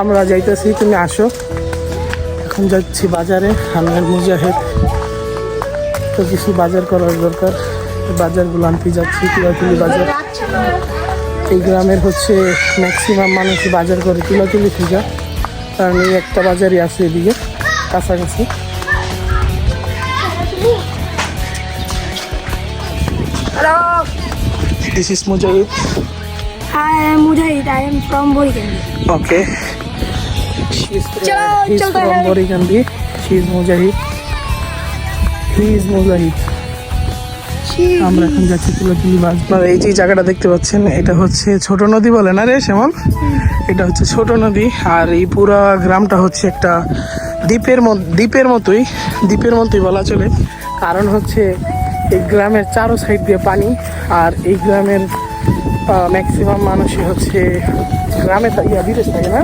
আমরা যাইতেছি, তুমি আসো। এখন যাচ্ছি বাজারে, আমি আর মুজাহিদ। তো কিছু বাজার করার দরকার, বাজারগুলো আনতে যাচ্ছি। তিলাতুলি বাজার, এই গ্রামের হচ্ছে ম্যাক্সিমাম মানুষ বাজার করে তিলাতুলি থেকে, কারণ এই একটা বাজারই আছে এদিকে কাছাকাছি। Hello. This is Mujahid. I am Mujahid. I am from Borikandi. Okay. He's चलो from Borikandi. She is Mujahid. He is Mujahid. আমরা এখন যাচ্ছি তিলাতুলি বাজার। এই যে জায়গাটা দেখতে পাচ্ছেন, এটা হচ্ছে ছোট নদী বলে না রে শ্যামল? এটা হচ্ছে ছোট নদী। আর এই পুরা গ্রামটা হচ্ছে একটা দ্বীপের মতোই বলা চলে। কারণ হচ্ছে এই গ্রামের চারো সাইড দিয়ে পানি, আর এই গ্রামের ম্যাক্সিমাম মানুষই হচ্ছে গ্রামে বিদেশ থাকে না।